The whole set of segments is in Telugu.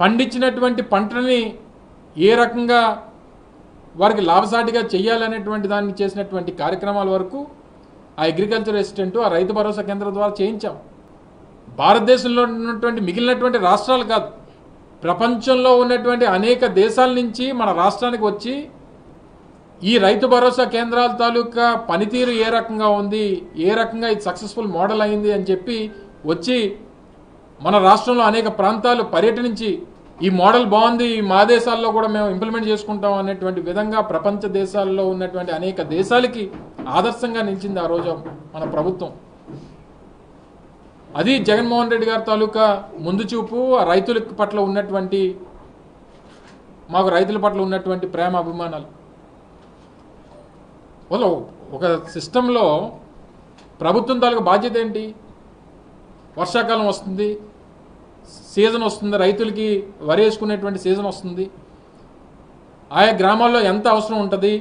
పండించినటువంటి పంటని ఏ రకంగా వారికి లాభసాటిగా చేయాలనేటువంటి దాన్ని చేసినటువంటి కార్యక్రమాల వరకు ఆ అగ్రికల్చర్ అసిస్టెంట్ ఆ రైతు భరోసా కేంద్రం ద్వారా చేయించాం. భారతదేశంలో ఉన్నటువంటి మిగిలినటువంటి రాష్ట్రాలు కాదు, ప్రపంచంలో ఉన్నటువంటి అనేక దేశాల నుంచి మన రాష్ట్రానికి వచ్చి ఈ రైతు భరోసా కేంద్రాల తాలూకా పనితీరు ఏ రకంగా ఉంది, ఏ రకంగా ఇది సక్సెస్ఫుల్ మోడల్ అయింది అని చెప్పి వచ్చి మన రాష్ట్రంలో అనేక ప్రాంతాలు పర్యటించి ఈ మోడల్ బాగుంది, మా దేశాల్లో కూడా మేము ఇంప్లిమెంట్ చేసుకుంటాం అనేటువంటి విధంగా ప్రపంచ దేశాల్లో ఉన్నటువంటి అనేక దేశాలకి ఆదర్శంగా నిలిచింది ఆ రోజు మన ప్రభుత్వం. అది జగన్మోహన్ రెడ్డి గారి తాలూకా ముందు చూపు, ఆ రైతుల పట్ల ఉన్నటువంటి మాకు రైతుల పట్ల ఉన్నటువంటి ప్రేమ అభిమానాలు. ఒక సిస్టంలో ప్రభుత్వం తాలూకా బాధ్యత ఏంటి? వర్షాకాలం వస్తుంది, సీజన్ వస్తుంది, రైతులకి వరి వేసుకునేటువంటి సీజన్ వస్తుంది, ఆయా గ్రామాల్లో ఎంత అవసరం ఉంటుంది,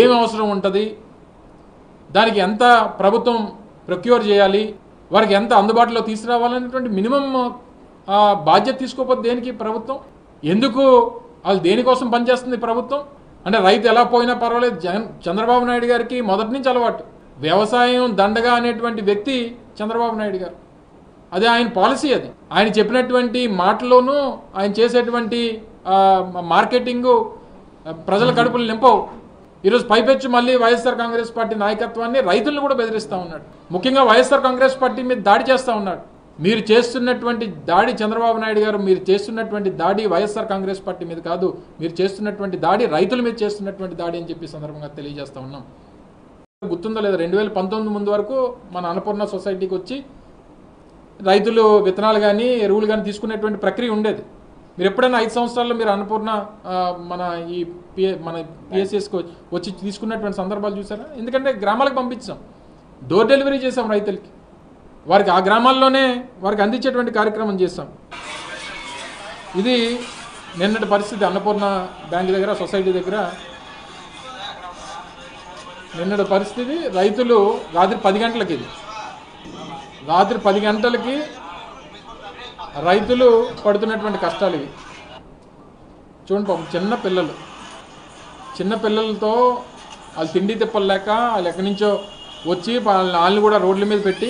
ఏమి అవసరం ఉంటుంది, దానికి ఎంత ప్రభుత్వం ప్రొక్యూర్ చేయాలి, వారికి ఎంత అందుబాటులో తీసుకురావాలనేటువంటి మినిమం బాధ్యత తీసుకోకపోతే దేనికి ప్రభుత్వం? ఎందుకు వాళ్ళు దేనికోసం పనిచేస్తుంది ప్రభుత్వం? అంటే రైతు ఎలా పోయినా పర్వాలేదు, చంద్రబాబు నాయుడు గారికి మొదటి నుంచి అలవాటు వ్యవసాయం దండగా అనేటువంటి వ్యక్తి చంద్రబాబు నాయుడు గారు. అదే ఆయన పాలసీ. అది ఆయన చెప్పినటువంటి మాటల్లోనూ ఆయన చేసేటువంటి మార్కెటింగు ప్రజల కడుపులు నింపవు. ఈరోజు పైపెచ్చు మళ్ళీ వైఎస్ఆర్ కాంగ్రెస్ పార్టీ నాయకత్వాన్ని రైతులను కూడా బెదిరిస్తూ ఉన్నాడు. ముఖ్యంగా వైఎస్ఆర్ కాంగ్రెస్ పార్టీ మీద దాడి చేస్తూ ఉన్నాడు. మీరు చేస్తున్నటువంటి దాడి చంద్రబాబు నాయుడు గారు, మీరు చేస్తున్నటువంటి దాడి వైఎస్ఆర్ కాంగ్రెస్ పార్టీ మీద కాదు, మీరు చేస్తున్నటువంటి దాడి రైతుల మీద చేస్తున్నటువంటి దాడి అని చెప్పి సందర్భంగా తెలియజేస్తూ ఉన్నాం. గుర్తుందో లేదా, 2019 ముందు వరకు మన అన్నపూర్ణ సొసైటీకి వచ్చి రైతులు విత్తనాలు కానీ ఎరువులు కానీ తీసుకునేటువంటి ప్రక్రియ ఉండేది. మీరు ఎప్పుడైనా 5 సంవత్సరాల్లో మీరు అన్నపూర్ణ మన పిఎస్ఎస్కి వచ్చి తీసుకున్నటువంటి సందర్భాలు చూసారా? ఎందుకంటే గ్రామాలకు పంపించాం, డోర్ డెలివరీ చేసాం రైతులకి, వారికి ఆ గ్రామాల్లోనే వారికి అందించేటువంటి కార్యక్రమం చేస్తాం. ఇది నిన్నటి పరిస్థితి అన్నపూర్ణ బ్యాంక్ దగ్గర, సొసైటీ దగ్గర నిన్నటి పరిస్థితి. రైతులు రాత్రి 10 గంటలకి, రాత్రి 10 గంటలకి రైతులు పడుతున్నటువంటి కష్టాలు ఇవి చూడండి. పాపం చిన్న పిల్లలతో వాళ్ళు తిండి తిప్పలేక వాళ్ళు ఎక్కడి నుంచో వచ్చి వాళ్ళని కూడా రోడ్ల మీద పెట్టి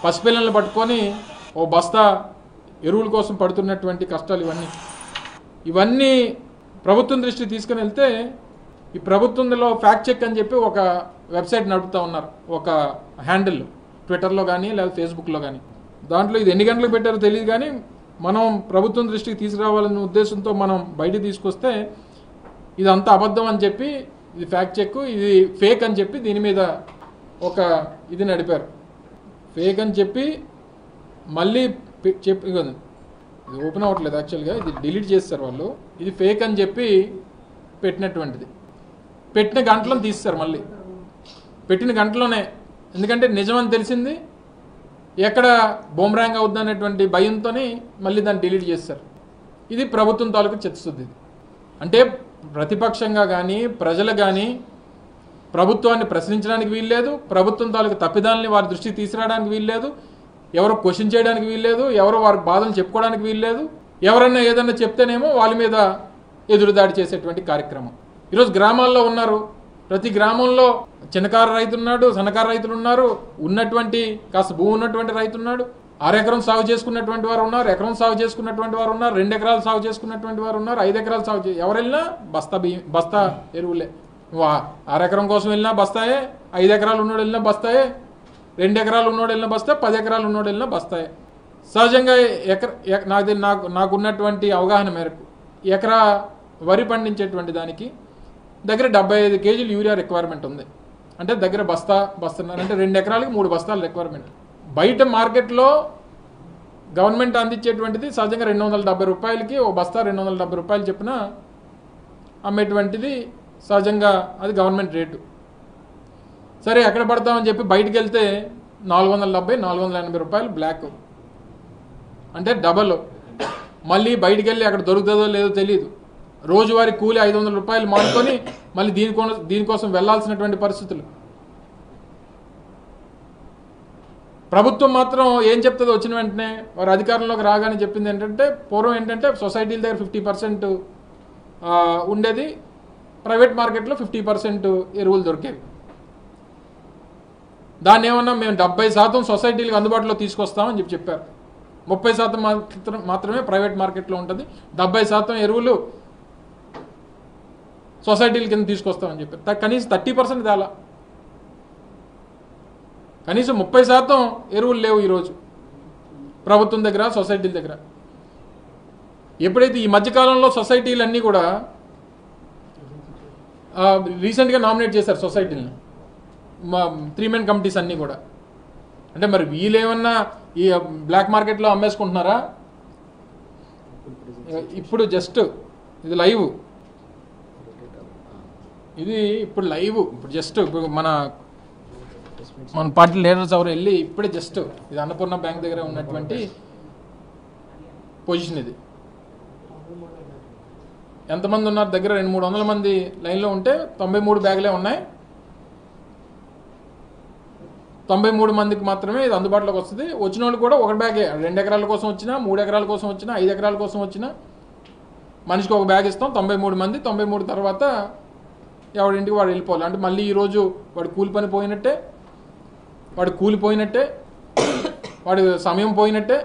పసిపిల్లల్ని పట్టుకొని ఓ బస్తా ఎరువుల కోసం పడుతున్నటువంటి కష్టాలు ఇవన్నీ ప్రభుత్వం దృష్టికి తీసుకుని వెళ్తే, ఈ ప్రభుత్వంలో ఫ్యాక్ట్ చెక్ అని చెప్పి ఒక వెబ్సైట్ నడుపుతూ ఉన్నారు, ఒక హ్యాండిల్ ట్విట్టర్లో కానీ లేదా ఫేస్బుక్లో కానీ. దాంట్లో ఇది ఎన్ని గంటలకు పెట్టారో తెలియదు, కానీ మనం ప్రభుత్వం దృష్టికి తీసుకురావాలనే ఉద్దేశంతో మనం బయటికి తీసుకొస్తే ఇదంతా అబద్ధం అని చెప్పి, ఇది ఫ్యాక్ట్ చెక్, ఇది ఫేక్ అని చెప్పి దీని మీద ఒక ఇది నడిపారు. ఫేక్ అని చెప్పి మళ్ళీ చెప్పి, ఇది ఓపెన్ అవ్వట్లేదు యాక్చువల్గా, ఇది డిలీట్ చేస్తారు వాళ్ళు. ఇది ఫేక్ అని చెప్పి పెట్టినటువంటిది, పెట్టిన గంటలను తీస్తారు మళ్ళీ, పెట్టిన గంటలోనే. ఎందుకంటే నిజమని తెలిసింది, ఎక్కడ బూమరాంగ్ అవుద్ది అనేటువంటి భయంతో మళ్ళీ దాన్ని డిలీట్ చేస్తారు. ఇది ప్రభుత్వం తాలూకు చిత్తశుద్ధి. అంటే ప్రతిపక్షంగా కానీ ప్రజలు కానీ ప్రభుత్వాన్ని ప్రశ్నించడానికి వీల్లేదు, ప్రభుత్వం తాలూకు తప్పిదాలని వారి దృష్టికి తీసుకురావడానికి వీల్లేదు, ఎవరు క్వశ్చన్ చేయడానికి వీల్లేదు, ఎవరు వారి బాధలు చెప్పుకోవడానికి వీల్లేదు. ఎవరన్నా ఏదన్నా చెప్తేనేమో వాళ్ళ మీద ఎదురుదాడి చేసేటువంటి కార్యక్రమం. ఈరోజు గ్రామాల్లో ఉన్నారు, ప్రతి గ్రామంలో చిన్నకారు రైతు ఉన్నాడు, సన్నకారు రైతులు ఉన్నారు, ఉన్నటువంటి కాస్త భూమి ఉన్నటువంటి రైతు ఉన్నాడు, 6 ఎకరం సాగు చేసుకున్నటువంటి వారు ఉన్నారు, ఎకరం సాగు చేసుకున్నటువంటి వారు ఉన్నారు, 2 ఎకరాలు సాగు చేసుకున్నటువంటి వారు ఉన్నారు, 5 ఎకరాలు సాగు ఎవరు వెళ్ళినా బస్తా ఎరువులే. 6 ఎకరం కోసం వెళ్ళినా బస్తాయే, 5 ఎకరాలు ఉన్నోడు వెళ్ళినా బస్తాయే, 2 ఎకరాలు ఉన్నోడు వెళ్ళినా బస్తాయి, 10 ఎకరాలు ఉన్నోడు వెళ్ళినా బస్తాయే. సహజంగా నాకున్నటువంటి అవగాహన మేరకు ఎకరా వరి పండించేటువంటి దానికి దగ్గర 75 కేజీలు యూరియా రిక్వైర్మెంట్ ఉంది. అంటే దగ్గర బస్తున్నారంటే 2 ఎకరాలకి 3 బస్తాల రిక్వైర్మెంట్. బయట మార్కెట్లో గవర్నమెంట్ అందించేటువంటిది సహజంగా 270 రూపాయలకి ఓ బస్తా 270 రూపాయలు చెప్పిన అమ్మేటువంటిది సహజంగా అది గవర్నమెంట్ రేటు. సరే ఎక్కడ పడతామని చెప్పి బయటికి వెళ్తే 470, 480 రూపాయలు బ్లాక్, అంటే డబల్. మళ్ళీ బయటికి వెళ్ళి అక్కడ దొరుకుతుందో లేదో తెలియదు. రోజువారీ కూలి 500 రూపాయలు మానుకొని మళ్ళీ దీనికోసం వెళ్లాల్సినటువంటి పరిస్థితులు. ప్రభుత్వం మాత్రం ఏం చెప్తుందో వచ్చిన వెంటనే వారు అధికారంలోకి రాగానే చెప్పింది ఏంటంటే, పూర్వం ఏంటంటే సొసైటీల దగ్గర 50% ఉండేది, ప్రైవేట్ మార్కెట్లో 50% ఎరువులు దొరికేవి. దాన్ని ఏమన్నా మేము 70% సొసైటీలకు అందుబాటులో తీసుకొస్తామని చెప్పారు. 30% మాత్రమే ప్రైవేట్ మార్కెట్లో ఉంటుంది, 70% ఎరువులు సొసైటీల కింద తీసుకొస్తామని చెప్పారు. కనీసం 30% తేలా, కనీసం 30% ఎరువులు లేవు ఈరోజు ప్రభుత్వం దగ్గర, సొసైటీల దగ్గర. ఎప్పుడైతే ఈ మధ్యకాలంలో సొసైటీలన్నీ కూడా రీసెంట్గా నామినేట్ చేశారు సొసైటీలని, 3 మెన్ కమిటీస్ అన్నీ కూడా. అంటే మరి వీళ్ళేమన్నా ఈ బ్లాక్ మార్కెట్లో అమ్మేసుకుంటున్నారా? ఇప్పుడు జస్ట్ ఇది లైవ్, ఇది ఇప్పుడు లైవ్, ఇప్పుడు జస్ట్ మన పార్టీ లీడర్స్ ఎవరు వెళ్ళి ఇప్పుడే జస్ట్ ఇది అన్నపూర్ణ బ్యాంక్ దగ్గర ఉన్నటువంటి పొజిషన్. ఇది ఎంతమంది ఉన్నారు దగ్గర? 200-300 మంది లైన్లో ఉంటే 93 బ్యాగులే ఉన్నాయి. 93 మందికి మాత్రమే ఇది అందుబాటులోకి వస్తుంది. వచ్చిన వాళ్ళు కూడా ఒక బ్యాగే, 2 ఎకరాల కోసం వచ్చినా, 3 ఎకరాల కోసం వచ్చినా, 5 ఎకరాల కోసం వచ్చినా మనిషికి ఒక బ్యాగ్ ఇస్తాం. 93 మంది, 93 తర్వాత ఎవడింటికి వాడు వెళ్ళిపోవాలి. అంటే మళ్ళీ ఈరోజు వాడు కూలిపోయినట్టే, వాడి సమయం పోయినట్టే.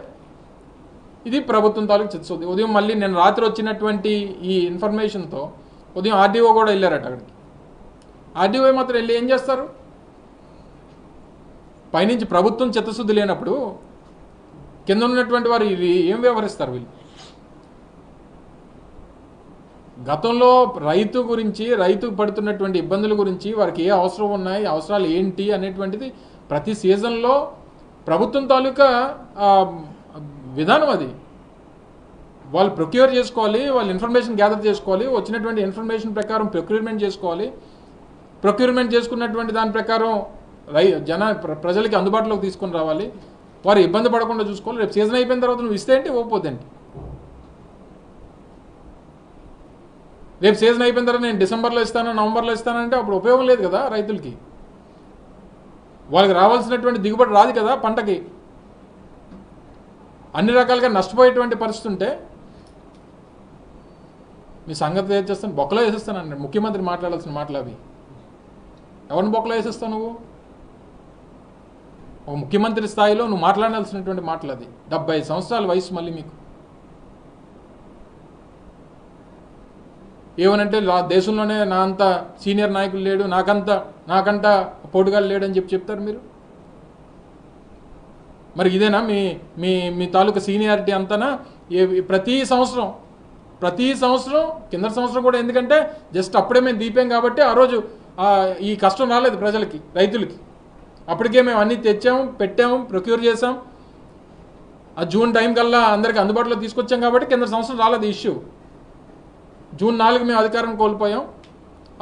ఇది ప్రభుత్వం తాలూకు చిత్తశుద్ధి. ఉదయం మళ్ళీ నేను రాత్రి వచ్చినటువంటి ఈ ఇన్ఫర్మేషన్తో ఉదయం ఆర్డీఓ కూడా వెళ్ళారట అక్కడికి. ఆర్డీఓ మాత్రం వెళ్ళి ఏం చేస్తారు? పైనుంచి ప్రభుత్వం చిత్తశుద్ధి లేనప్పుడు కింద ఉన్నటువంటి వారు ఇది ఏం వ్యవహరిస్తారు? వీళ్ళు గతంలో రైతు గురించి, రైతుకు పడుతున్నటువంటి ఇబ్బందుల గురించి, వారికి ఏ అవసరం ఉన్నాయి, అవసరాలు ఏంటి అనేటువంటిది ప్రతి సీజన్లో ప్రభుత్వం తాలూకా విధానం అది. వాళ్ళు ప్రొక్యూర్ చేసుకోవాలి, వాళ్ళు ఇన్ఫర్మేషన్ గ్యాదర్ చేసుకోవాలి, వచ్చినటువంటి ఇన్ఫర్మేషన్ ప్రకారం ప్రొక్యూర్మెంట్ చేసుకోవాలి. ప్రొక్యూర్మెంట్ చేసుకున్నటువంటి దాని ప్రకారం ప్రజలకి అందుబాటులోకి తీసుకొని రావాలి. వారు ఇబ్బంది పడకుండా చూసుకోవాలి. రేపు సీజన్ అయిపోయిన తర్వాత నువ్వు ఇస్తే ఏంటి, ఇవ్వకపోతేంటి? రేపు సీజన్ అయిపోయిన తర్వాత నేను డిసెంబర్లో ఇస్తాను, నవంబర్లో ఇస్తానంటే అప్పుడు ఉపయోగం లేదు కదా రైతులకి. వాళ్ళకి రావాల్సినటువంటి దిగుబడి రాదు కదా పంటకి. అన్ని రకాలుగా నష్టపోయేటువంటి పరిస్థితి ఉంటే మీ సంగతి ఏం చేస్తాను? బొక్కలో వేసేస్తానండి. ముఖ్యమంత్రి మాట్లాడాల్సిన మాటలు అవి. ఎవరిని బొక్కలో వేసేస్తావు నువ్వు? ఒక ముఖ్యమంత్రి స్థాయిలో నువ్వు మాట్లాడాల్సినటువంటి మాటలు అది. 70 సంవత్సరాల వయసు మళ్ళీ మీకు. ఏమనంటే దేశంలోనే నా అంత సీనియర్ నాయకులు లేడు, నాకంట పోటుగాళ్ళు లేడు అని చెప్తారు మీరు. మరి ఇదేనా మీ తాలూకా సీనియారిటీ అంతనా? ప్రతి సంవత్సరం కింద సంవత్సరం కూడా, ఎందుకంటే జస్ట్ అప్పుడే మేము దీపాం కాబట్టి ఆ రోజు ఈ కష్టం రాలేదు ప్రజలకి, రైతులకి. అప్పటికే మేము అన్నీ తెచ్చాము, పెట్టాము, ప్రొక్యూర్ చేసాం. ఆ జూన్ టైం కల్లా అందరికీ అందుబాటులో తీసుకొచ్చాం కాబట్టి కింద సంవత్సరం రాలేదు ఇష్యూ. జూన్ 4 మేము అధికారం కోల్పోయాం.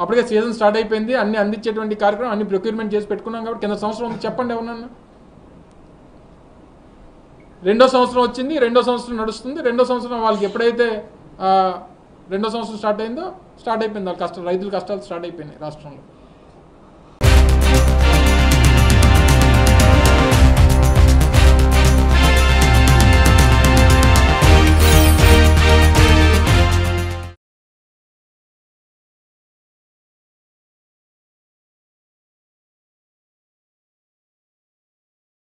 అప్పటికే సీజన్ స్టార్ట్ అయిపోయింది. అన్ని అందించేటువంటి కార్యక్రమం అన్ని ప్రొక్యూర్మెంట్ చేసి పెట్టుకున్నాం కాబట్టి కింద సంవత్సరం ఉంది. చెప్పండి ఎవరన్నా. 2వ సంవత్సరం వచ్చింది, 2వ సంవత్సరం నడుస్తుంది. 2వ సంవత్సరం వాళ్ళకి ఎప్పుడైతే 2వ సంవత్సరం స్టార్ట్ అయిపోయింది వాళ్ళ రైతుల కష్టాలు స్టార్ట్ అయిపోయినాయి రాష్ట్రంలో.